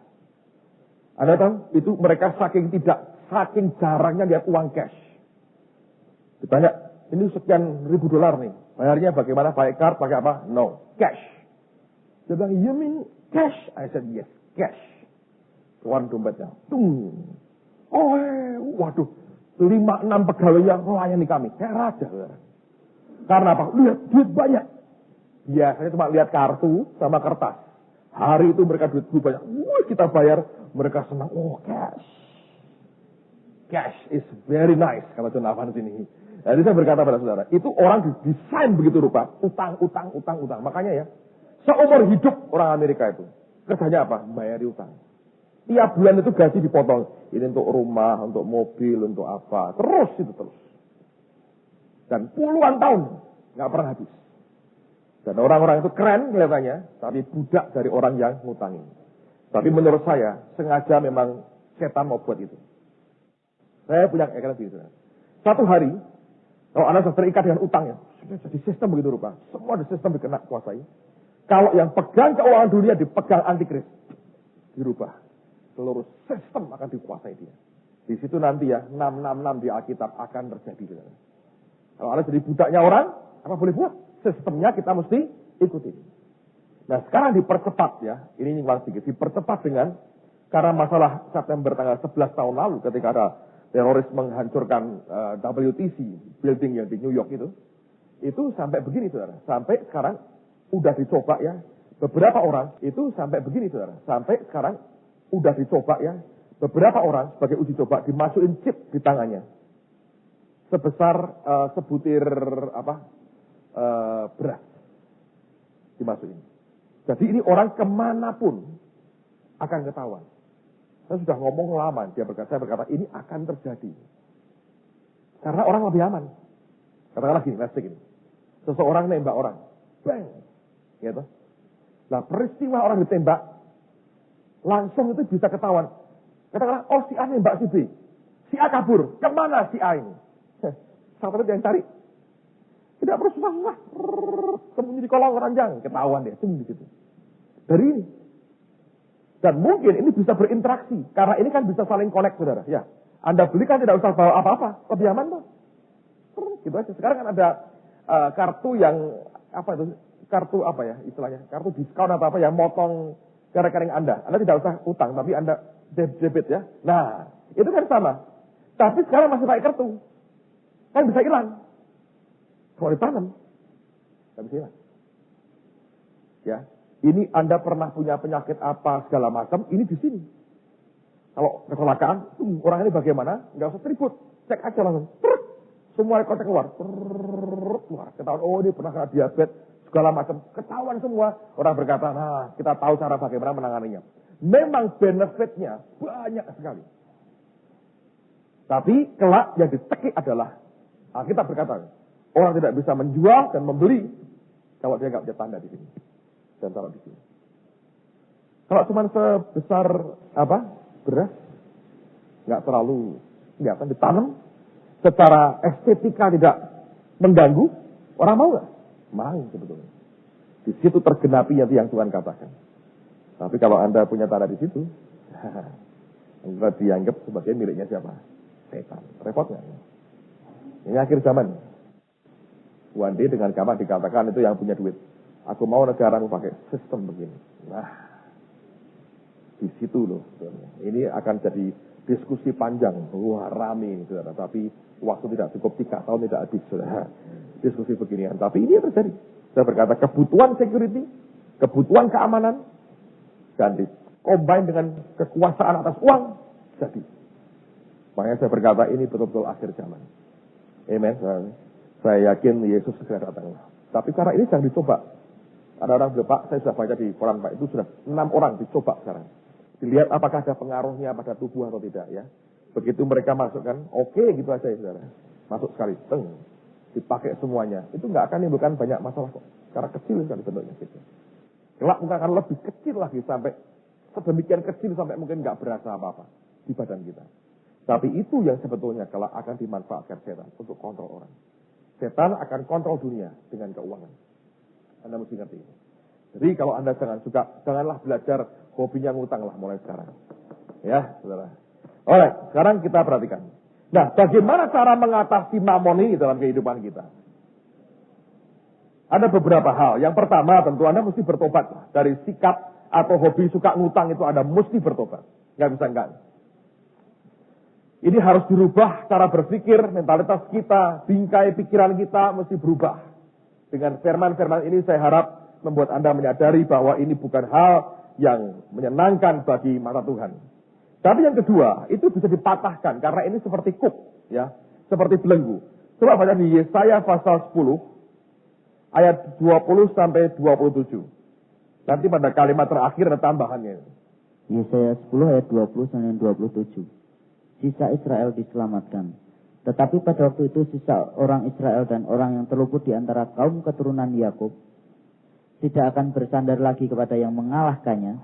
Anda tahu, itu mereka saking jarangnya lihat uang cash. Ditanya, ini sekian $1,000 nih. Bayarnya bagaimana? Pakai card, pakai apa? No, cash. Dia bilang, you mean cash? I said, yes, cash. Keluar dompetnya. Tung. Oh, waduh. 5-6 pegawainya melayani kami. Kayak raja. Karena apa? Lihat, duit banyak. Biasanya cuma lihat kartu sama kertas. Hari itu mereka duit banyak. Wah, kita bayar. Mereka senang. Oh, cash. Cash is very nice. Kata John Avans ini. Jadi saya berkata pada saudara. Itu orang didesain begitu rupa. Utang. Makanya ya. Seumur hidup orang Amerika itu. Kerjanya apa? Bayari utang. Tiap bulan itu gaji dipotong. Ini untuk rumah, untuk mobil, untuk apa. Terus. Dan puluhan tahun. Nggak pernah habis. Dan orang-orang itu keren kelihatannya. Tapi budak dari orang yang ngutangin. Tapi menurut saya, sengaja memang setan mau buat itu. Saya punya kaitan begitu. Satu hari, kalau Anda sudah terikat dengan utangnya. Sudah jadi sistem begitu rupa. Semua ada sistem dikena kuasai. Kalau yang pegang keuangan dunia dipegang antikris. Dirubah. Seluruh sistem akan dikuasai dia. Di situ nanti ya, 666 di Alkitab akan terjadi. Kalau Anda jadi budaknya orang, apa boleh buat? Sistemnya kita mesti ikuti. Nah sekarang dipercepat ya, ini nyumbang sedikit, dipercepat dengan Karena masalah September tanggal 11 tahun lalu ketika ada teroris menghancurkan WTC, building yang di New York itu sampai begini saudara. Sampai sekarang udah dicoba ya. Beberapa orang itu sampai begini saudara. Sampai sekarang udah dicoba ya. Beberapa orang sebagai uji coba dimasukin chip di tangannya. Sebesar sebutir beras. Dimasukin. Jadi ini orang kemanapun akan ketahuan. Saya sudah ngomong lama, saya berkata ini akan terjadi. Karena orang lebih aman. Katakanlah gini, let's take ini. Seseorang nembak orang. Bang. Gitu. Nah peristiwa orang ditembak, langsung itu bisa ketahuan. Katakanlah, oh si A nembak si B. Si A kabur. Kemana si A ini? Satelit yang cari. Tidak perlu susah-susah. Sembunyi di kolong ranjang. Ketahuan dia. Sembunyi di situ. Dari ini. Dan mungkin ini bisa berinteraksi. Karena ini kan bisa saling connect, saudara. Ya. Anda beli kan tidak usah bawa apa-apa. Lebih aman tuh. Gitu aja. Sekarang kan ada kartu yang, kartu apa ya istilahnya. Kartu diskon atau apa yang motong rekening Anda. Anda tidak usah utang, tapi Anda debit ya. Nah, itu kan sama. Tapi sekarang masih pakai kartu. Kan bisa hilang. Kalau ditanam, nggak bisa hilang. Ya. Ini Anda pernah punya penyakit apa segala macam, ini di sini. Kalau kecelakaan, orang ini bagaimana? Nggak usah tribut, cek aja langsung. Semua rekodnya keluar. Keluar. Ketahuan, oh ini pernah kena diabetes, segala macam. Ketahuan semua. Orang berkata, nah kita tahu cara bagaimana menanganinya. Memang benefitnya banyak sekali. Tapi kelak yang ditekik adalah, kita berkata, orang tidak bisa menjual dan membeli kalau dia nggak punya tanda di sini. Dan taruh di sini. Kalau cuma sebesar beras, nggak terlalu kelihatan, ditanam, secara estetika tidak mengganggu, orang mau nggak? Mau sebetulnya. Di situ tergenapi yang Tuhan katakan. Tapi kalau Anda punya tanda di situ, Anda dianggap sebagai miliknya siapa? Setan. Repot nggak? Ini akhir zaman. One day dengan gampang dikatakan itu yang punya duit. Aku mau negaramu pakai sistem begini. Nah, di situ loh. Ini akan jadi diskusi panjang. Wah, rame ini, saudara. Tapi waktu tidak cukup 3 tahun tidak habis, saudara. Diskusi beginian. Tapi ini yang terjadi. Saya berkata kebutuhan security, kebutuhan keamanan, dan combine dengan kekuasaan atas uang, jadi. Makanya saya berkata ini betul-betul akhir zaman. Amen. Saya yakin Yesus segera datang. Tapi cara ini jangan dicoba. Ada orang bilang, Pak, saya sudah baca di koran Pak, itu sudah 6 orang dicoba sekarang. Dilihat apakah ada pengaruhnya pada tubuh atau tidak ya. Begitu mereka masukkan, oke gitu aja ya saudara. Masuk sekali, dipakai semuanya. Itu nggak akan menimbulkan banyak masalah kok. Karena kecil sekali bentuknya gitu. Kelak mungkin akan lebih kecil lagi sampai sedemikian kecil sampai mungkin nggak berasa apa-apa di badan kita. Tapi itu yang sebetulnya kelak akan dimanfaatkan setan untuk kontrol orang. Setan akan kontrol dunia dengan keuangan. Anda mesti ngerti itu. Jadi kalau Anda janganlah belajar hobinya ngutang lah mulai sekarang. Ya, saudara. Oke, sekarang kita perhatikan. Nah, bagaimana cara mengatasi mamon ini dalam kehidupan kita? Ada beberapa hal. Yang pertama tentu Anda mesti bertobat. Dari sikap atau hobi suka ngutang itu Anda mesti bertobat. Nggak bisa enggak. Ini harus dirubah cara berpikir, mentalitas kita, bingkai pikiran kita mesti berubah. Dengan firman-firman ini saya harap membuat Anda menyadari bahwa ini bukan hal yang menyenangkan bagi mata Tuhan. Tapi yang kedua, itu bisa dipatahkan karena ini seperti kuk, ya, seperti belenggu. Coba baca di Yesaya pasal 10 ayat 20 sampai 27. Nanti pada kalimat terakhir ada tambahannya. Yesaya 10 ayat 20 sampai 27. Sisa Israel diselamatkan. Tetapi pada waktu itu sisa orang Israel dan orang yang terluput di antara kaum keturunan Yakub tidak akan bersandar lagi kepada yang mengalahkannya,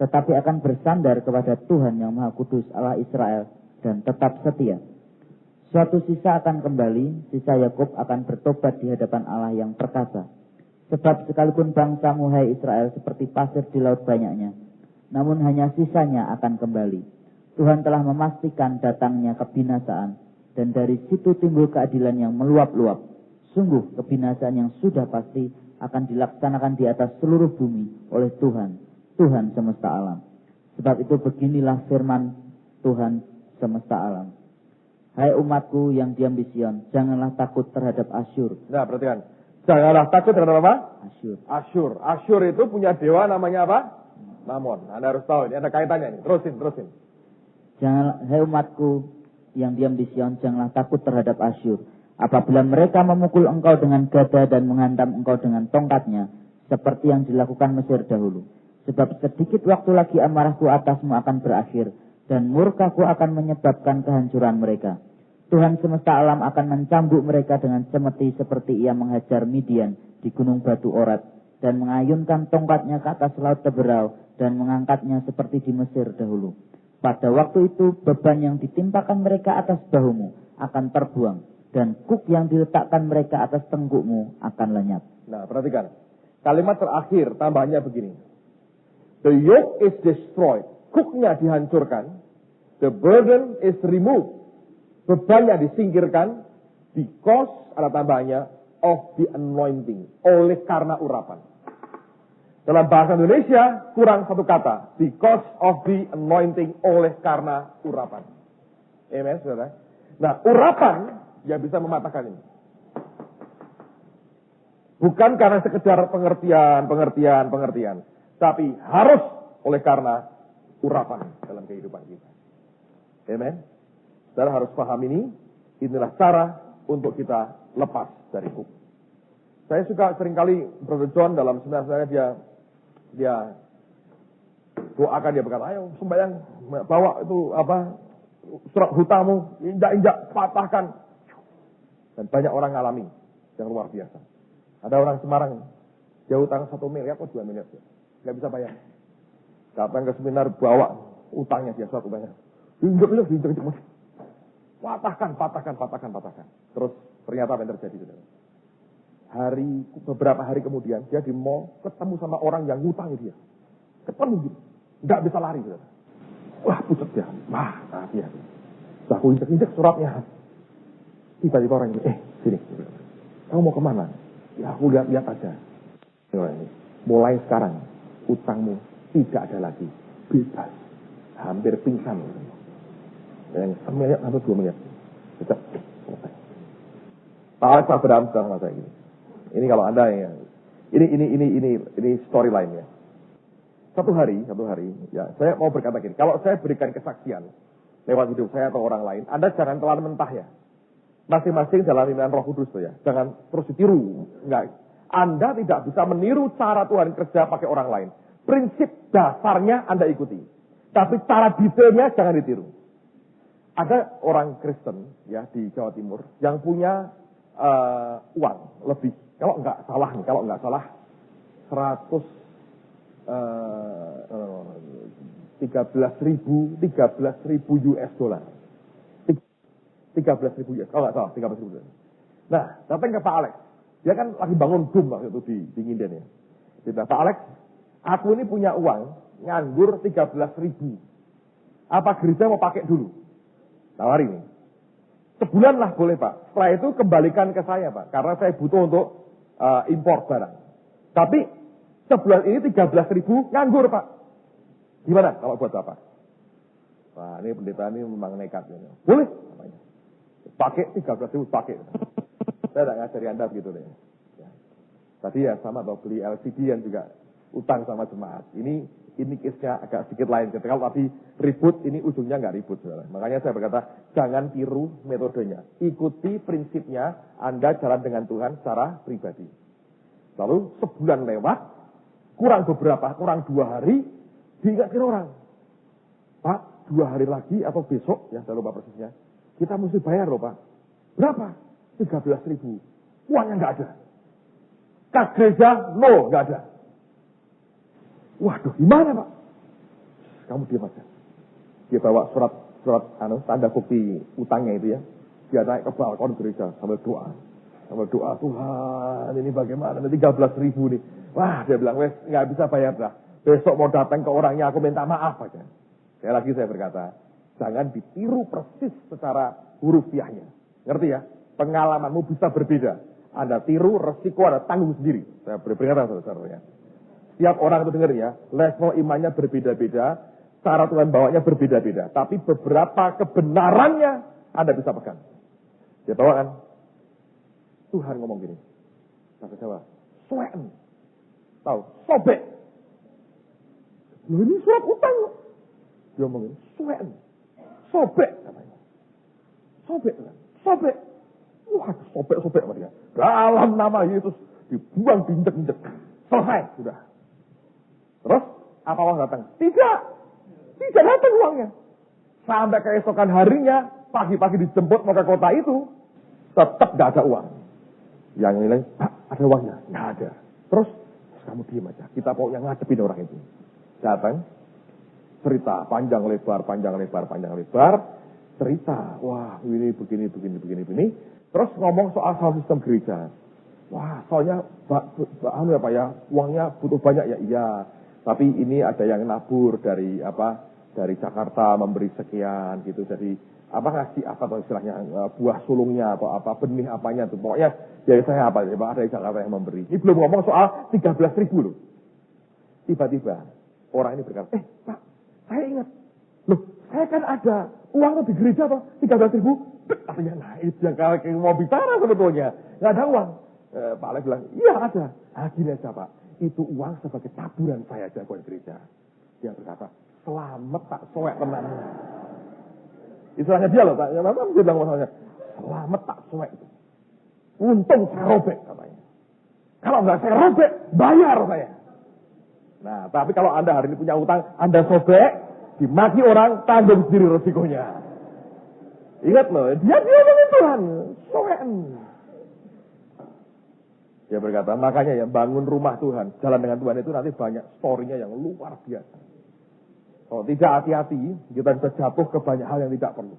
tetapi akan bersandar kepada Tuhan yang Maha Kudus Allah Israel dan tetap setia. Suatu sisa akan kembali, sisa Yakub akan bertobat di hadapan Allah yang perkasa. Sebab sekalipun bangsamu hai Israel seperti pasir di laut banyaknya, namun hanya sisanya akan kembali. Tuhan telah memastikan datangnya kebinasaan, dan dari situ timbul keadilan yang meluap-luap. Sungguh kebinasaan yang sudah pasti akan dilaksanakan di atas seluruh bumi oleh Tuhan, Tuhan semesta alam. Sebab itu beginilah firman Tuhan semesta alam. Hai umatku yang diam di Sion, janganlah takut terhadap Asyur. Nah, perhatikan. Janganlah takut terhadap apa? Asyur. Asyur. Asyur itu punya dewa namanya apa? Mamon. Anda harus tahu, ini ada kaitannya nih. Terusin. Janganlah, hai umatku yang diam di Sion, janganlah takut terhadap Asyur. Apabila mereka memukul engkau dengan gada dan menghantam engkau dengan tongkatnya, seperti yang dilakukan Mesir dahulu. Sebab sedikit waktu lagi amarahku atasmu akan berakhir, dan murkaku akan menyebabkan kehancuran mereka. Tuhan semesta alam akan mencambuk mereka dengan cemeti seperti ia menghajar Midian di gunung batu Orat, dan mengayunkan tongkatnya ke atas laut Teberau, dan mengangkatnya seperti di Mesir dahulu. Pada waktu itu beban yang ditimpakan mereka atas bahumu akan terbuang, dan kuk yang diletakkan mereka atas tenggukmu akan lenyap. Nah, perhatikan. Kalimat terakhir tambahnya begini. The yoke is destroyed. Kuknya dihancurkan. The burden is removed. Bebannya disingkirkan. Because, ada tambahannya, of the anointing. Oleh karena urapan. Dalam bahasa Indonesia, kurang satu kata. Because of the anointing. Oleh karena urapan. Amen, saudara. Nah, urapan yang bisa mematahkan ini. Bukan karena sekedar pengertian. Tapi harus oleh karena urapan dalam kehidupan kita. Amen. Saudara harus paham ini. Inilah cara untuk kita lepas dari kuk. Saya suka seringkali Brother John dalam seminar dia doakan, dia berkata, ayo sembahyang, bawa itu surat hutangmu, injak-injak, patahkan. Dan banyak orang ngalami yang luar biasa. Ada orang Semarang, dia hutang 1 miliar atau 2 miliar. Nggak bisa bayar. Datang ke seminar, bawa utangnya dia, surat utangnya. Diinjak. Patahkan. Terus ternyata apa yang terjadi? Beberapa hari kemudian, dia di mall ketemu sama orang yang ngutangi dia. Ketemu gitu. Nggak bisa lari. Saudara. Wah, pucat dia. Dia. Aku injak suratnya. Tiba-tiba orang ini, sini. Kamu mau kemana? Ya, aku lihat aja. Mulai sekarang, utangmu tidak ada lagi. Bebas. Hampir pingsan. Yang 1 miliar atau 2 miliar. Bisa selesai. Pak Alex Abraham sedang masa ini. Ini kalau Anda yang ini storyline ya. Satu hari, ya, saya mau berkata gini, kalau saya berikan kesaksian lewat hidup saya atau orang lain, Anda jangan telan mentah ya. Masing-masing dalam pimpinan Roh Kudus tuh ya. Jangan terus ditiru. Enggak. Anda tidak bisa meniru cara Tuhan kerja pakai orang lain. Prinsip dasarnya Anda ikuti. Tapi cara detailnya jangan ditiru. Ada orang Kristen ya di Jawa Timur yang punya uang lebih. Kalau nggak salah 13.000 US dollar. 13.000 US, kalau nggak salah 13.000 US. Nah, datang ke Pak Alex. Dia kan lagi bangun dom waktu itu di Nginden ya. Dia, Pak Alex, aku ini punya uang nganggur 13.000. Apa gereja mau pakai dulu? Tawari nih. Sebulan lah boleh Pak. Setelah itu kembalikan ke saya Pak. Karena saya butuh untuk impor barang. Tapi sebulan ini 13.000 nganggur Pak. Gimana kalau buat Bapak? Wah, ini pendeta ini memang nekat. Boleh. Pakai 13.000 pakai. Saya tidak ngajari Anda begitu deh. Ya. Tadi ya sama atau beli LCD yang juga utang sama jemaat. Ini case-nya agak sedikit lain. Jadi kalau tadi ribut, ini ujungnya nggak ribut. Saudara. Makanya saya berkata, jangan tiru metodenya. Ikuti prinsipnya, Anda jalan dengan Tuhan secara pribadi. Lalu sebulan lewat, kurang 2 hari, diingatkan orang. Pak, 2 hari lagi atau besok, ya saya lupa persisnya, kita mesti bayar loh Pak. Berapa? 13.000. Uangnya nggak ada. Kas gereja, nol, nggak ada. Waduh, gimana Pak? Kamu diam aja. Dia bawa surat tanda bukti utangnya itu ya. Dia naik ke balkon gereja sambil doa. Tuhan, ini bagaimana? 13.000 nih. Wah, dia bilang, wes nggak bisa bayar dah. Besok mau datang ke orangnya, aku minta maaf aja. Sekali lagi saya berkata, jangan ditiru persis secara hurufiahnya. Ngerti ya? Pengalamanmu bisa berbeda. Anda tiru, resiko Anda tanggung sendiri. Saya beri peringatan saudara-saudara ya. Setiap orang itu dengar ya, level imannya berbeda-beda. cara Tuhan bawanya berbeda-beda. Tapi beberapa kebenarannya Anda bisa pegang. Dia bawa kan, Tuhan ngomong gini. Bahasa Jawa, suwen. Tahu, sobek. Loh ini surat utang. Dia ngomongin, suwen. Sobek katanya. Sobek kan, sobek. Wah, sobek-sobek sama dia. Dalam nama Yesus dibuang, diinjek-injek. Selesai, sudah. Terus, apa uang datang? Tidak datang uangnya. Sampai keesokan harinya, pagi-pagi dijemput mau ke kota itu, tetap gak ada uang. Yang bilang, Pak, ada uangnya? Gak ada. Terus, kamu diam aja. Kita pokoknya ngadepin orang itu. Datang, cerita panjang lebar. Cerita, wah ini begini. Terus ngomong soal sistem gereja. Wah, soalnya uangnya butuh banyak ya, iya. Tapi ini ada yang nabur dari Jakarta memberi sekian gitu. Jadi ngasih atau istilahnya buah sulungnya atau benih apanya tuh. Pokoknya dari saya ada dari Jakarta yang memberi. Ini belum ngomong soal 13.000 loh. Tiba-tiba orang ini berkata, Pak, saya ingat. Loh, saya kan ada uang di gereja toh 13.000. Artinya, nah itu yang kalian mau bicara sebetulnya. Nggak ada uang. Pak Alex bilang, iya ada. Gini aja Pak, itu uang sebagai taburan saya aja buat gereja. Dia berkata, selamat tak soek teman. Istilahnya dia loh, Pak. Memang dia bilang masalahnya, selamat tak soek. Untung saya robek katanya. Kalau nggak saya robek, bayar saya. Nah, tapi kalau Anda hari ini punya utang, Anda sobek, dimaki orang, tanggung sendiri resikonya. Ingat loh, dia ngomongin Tuhan, soekan. Dia berkata, makanya ya bangun rumah Tuhan, jalan dengan Tuhan itu nanti banyak story-nya yang luar biasa. Kalau tidak hati-hati, kita bisa jatuh ke banyak hal yang tidak perlu.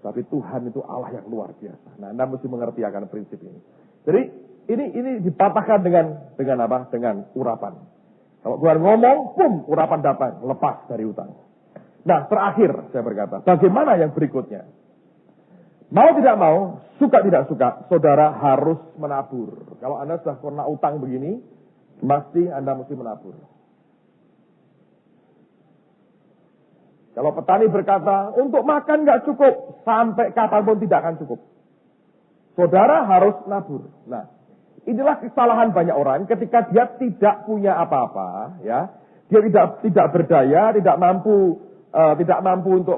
Tapi Tuhan itu Allah yang luar biasa. Nah, Anda mesti mengerti akan prinsip ini. Jadi, ini dipatahkan dengan apa? Dengan urapan. Kalau Tuhan ngomong, urapan datang, lepas dari utang. Nah, terakhir saya berkata, bagaimana yang berikutnya? Mau tidak mau, suka tidak suka, saudara harus menabur. Kalau Anda sudah kena utang begini, Anda mesti menabur. Kalau petani berkata, untuk makan nggak cukup, sampai kapanpun tidak akan cukup. Saudara harus nabur. Nah, inilah kesalahan banyak orang ketika dia tidak punya apa-apa, ya. Dia tidak berdaya, tidak mampu untuk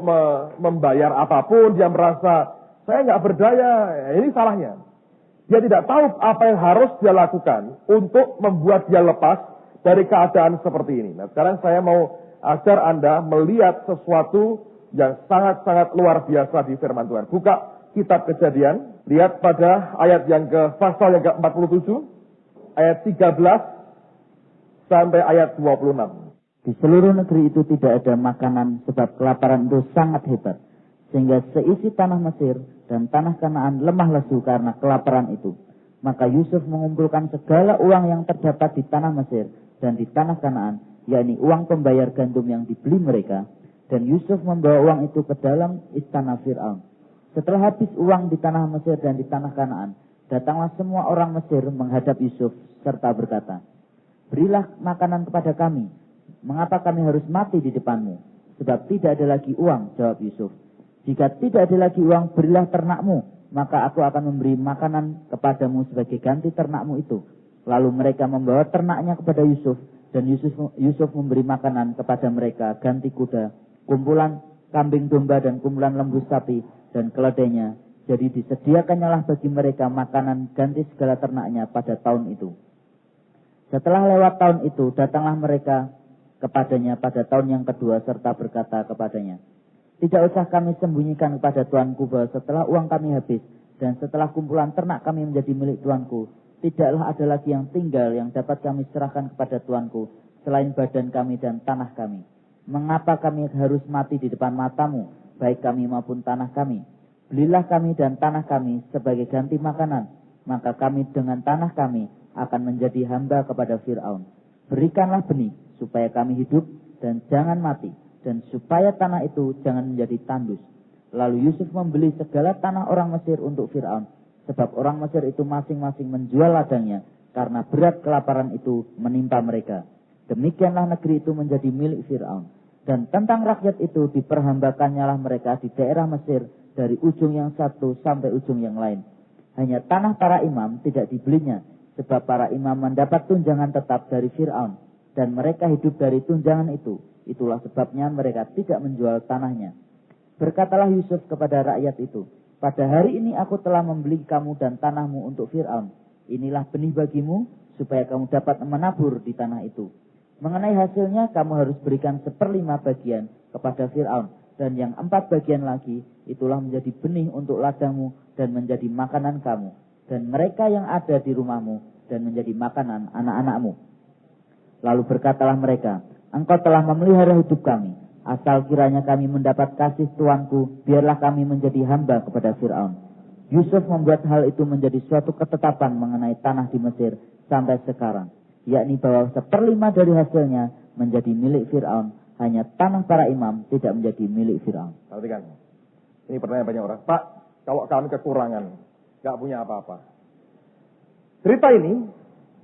membayar apapun. Dia merasa saya nggak berdaya. Ini salahnya. Dia tidak tahu apa yang harus dia lakukan untuk membuat dia lepas dari keadaan seperti ini. Nah, sekarang saya mau agar Anda melihat sesuatu yang sangat-sangat luar biasa di firman Tuhan. Buka kitab Kejadian, lihat pada ayat pasal yang ke-47, ayat 13 sampai ayat 26. Di seluruh negeri itu tidak ada makanan sebab kelaparan itu sangat hebat. Sehingga seisi tanah Mesir dan tanah Kanaan lemah lesu karena kelaparan itu. Maka Yusuf mengumpulkan segala uang yang terdapat di tanah Mesir dan di tanah Kanaan, yakni uang pembayar gandum yang dibeli mereka. Dan Yusuf membawa uang itu ke dalam istana Fir'aun. Setelah habis uang di tanah Mesir dan di tanah Kanaan, datanglah semua orang Mesir menghadap Yusuf serta berkata, berilah makanan kepada kami. Mengapa kami harus mati di depanmu? Sebab tidak ada lagi uang, jawab Yusuf. Jika tidak ada lagi uang, berilah ternakmu, maka aku akan memberi makanan kepadamu sebagai ganti ternakmu itu. Lalu mereka membawa ternaknya kepada Yusuf, dan Yusuf memberi makanan kepada mereka ganti kuda, kumpulan kambing domba dan kumpulan lembu sapi dan keledainya. Jadi disediakannyalah bagi mereka makanan ganti segala ternaknya pada tahun itu. Setelah lewat tahun itu, datanglah mereka kepadanya pada tahun yang kedua serta berkata kepadanya, tidak usah kami sembunyikan kepada tuanku bahwa setelah uang kami habis dan setelah kumpulan ternak kami menjadi milik tuanku, tidaklah ada lagi yang tinggal yang dapat kami serahkan kepada tuanku selain badan kami dan tanah kami. Mengapa kami harus mati di depan matamu, baik kami maupun tanah kami? Belilah kami dan tanah kami sebagai ganti makanan, maka kami dengan tanah kami akan menjadi hamba kepada Fir'aun. Berikanlah benih supaya kami hidup dan jangan mati, dan supaya tanah itu jangan menjadi tandus. Lalu Yusuf membeli segala tanah orang Mesir untuk Fir'aun, sebab orang Mesir itu masing-masing menjual ladangnya, karena berat kelaparan itu menimpa mereka. Demikianlah negeri itu menjadi milik Fir'aun. Dan tentang rakyat itu diperhambakannyalah mereka di daerah Mesir dari ujung yang satu sampai ujung yang lain. Hanya tanah para imam tidak dibelinya, sebab para imam mendapat tunjangan tetap dari Fir'aun, dan mereka hidup dari tunjangan itu. Itulah sebabnya mereka tidak menjual tanahnya. Berkatalah Yusuf kepada rakyat itu, pada hari ini aku telah membeli kamu dan tanahmu untuk Fir'aun. Inilah benih bagimu, supaya kamu dapat menabur di tanah itu. Mengenai hasilnya, kamu harus berikan 1/5 bagian kepada Fir'aun, dan yang 4 bagian lagi, itulah menjadi benih untuk ladangmu dan menjadi makanan kamu, dan mereka yang ada di rumahmu, dan menjadi makanan anak-anakmu. Lalu berkatalah mereka, engkau telah memelihara hidup kami, asal kiranya kami mendapat kasih tuanku, biarlah kami menjadi hamba kepada Fir'aun. Yusuf membuat hal itu menjadi suatu ketetapan mengenai tanah di Mesir sampai sekarang, yakni bahwa 1/5 dari hasilnya menjadi milik Fir'aun, hanya tanah para imam tidak menjadi milik Fir'aun. Perhatikan, ini pertanyaan banyak orang. Pak, kalau kami kekurangan, gak punya apa-apa. Cerita ini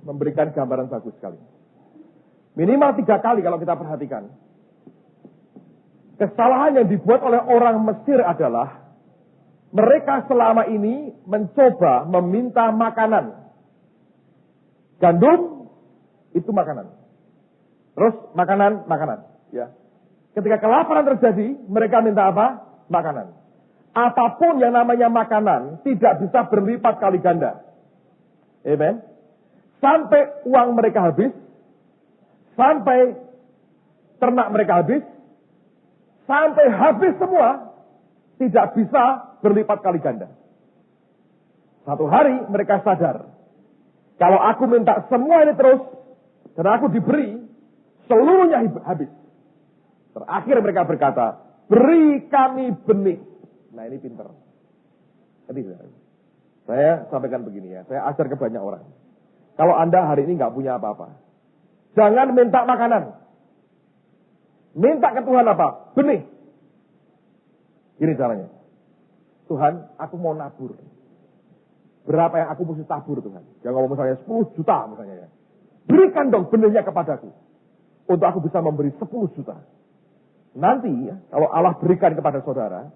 memberikan gambaran bagus sekali. Minimal 3 kali kalau kita perhatikan. Kesalahan yang dibuat oleh orang Mesir adalah mereka selama ini mencoba meminta makanan. Gandum itu makanan. Terus makanan. Ya. Ketika kelaparan terjadi, mereka minta apa? Makanan. Apapun yang namanya makanan tidak bisa berlipat kali ganda. Amen. Sampai uang mereka habis, sampai ternak mereka habis, sampai habis semua, tidak bisa berlipat kali ganda. Satu hari mereka sadar, kalau aku minta semua ini terus, dan aku diberi, seluruhnya habis. Terakhir mereka berkata, beri kami benih. Nah ini pinter. Saya sampaikan begini ya, saya ajar ke banyak orang. Kalau Anda hari ini nggak punya apa-apa, jangan minta makanan. Minta ke Tuhan apa? Benih. Gini caranya. Tuhan, aku mau nabur. Berapa yang aku mesti tabur Tuhan? Jangan ngomong misalnya 10 juta misalnya ya. Berikan dong benihnya kepadaku. Untuk aku bisa memberi 10 juta. Nanti ya, kalau Allah berikan kepada saudara,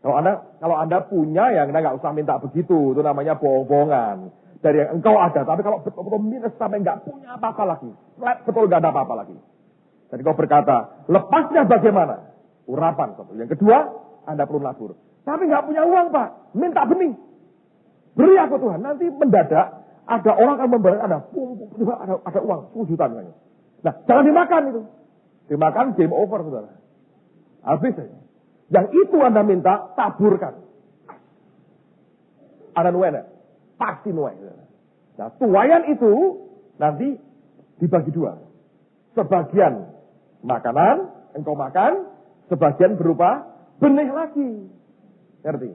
kalau anda punya ya Anda nggak usah minta begitu. Itu namanya bohong-bohongan. Dari yang engkau ada. Tapi kalau betul-betul minus sampai nggak punya apa-apa lagi. Betul nggak ada apa-apa lagi. Jadi kau berkata, lepasnya bagaimana? Urapan. Yang kedua, Anda perlu nabur. Tapi nggak punya uang Pak. Minta benih. Beri aku Tuhan. Nanti mendadak ada orang akan memberi Anda. Ada uang 10 juta misalnya. Nah, jangan dimakan itu. Dimakan game over saudara. Habis saja. Yang itu Anda minta, taburkan. Ada nuena. Pasti nuena. Nah, tuayan itu nanti dibagi 2. Sebagian makanan, engkau makan. Sebagian berupa benih lagi. Ngerti?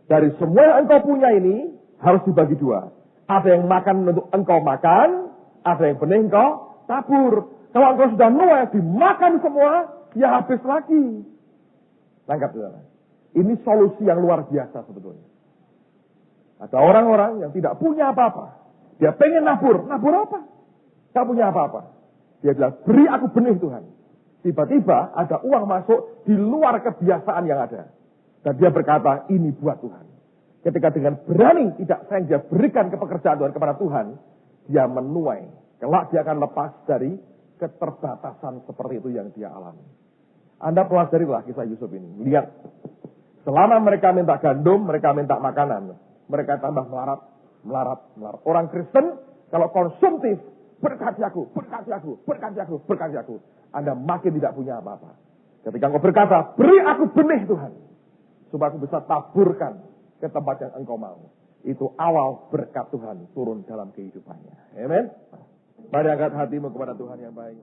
Dari semua yang engkau punya ini, harus dibagi 2. Ada yang makan untuk engkau makan, ada yang benih engkau tabur. Kalau engkau sudah nuai, dimakan semua, ya habis lagi. Tangkap saudara. Ini solusi yang luar biasa sebetulnya. Ada orang-orang yang tidak punya apa-apa. Dia pengen nabur. Nabur apa? Tidak punya apa-apa. Dia bilang, beri aku benih Tuhan. Tiba-tiba ada uang masuk di luar kebiasaan yang ada. Dan dia berkata, ini buat Tuhan. Ketika dengan berani tidak sayang dia berikan kepekerjaan Tuhan kepada Tuhan, dia menuai. Kelak dia akan lepas dari keterbatasan seperti itu yang dia alami. Anda pelajarilah kisah Yusuf ini. Lihat, selama mereka minta gandum, mereka minta makanan. Mereka tambah melarat. Orang Kristen, kalau konsumtif, berkati aku. Anda makin tidak punya apa-apa. Ketika engkau berkata, beri aku benih Tuhan. Supaya aku bisa taburkan ke tempat yang engkau mau. Itu awal berkat Tuhan turun dalam kehidupannya. Amen. Mari angkat hatimu kepada Tuhan yang baik.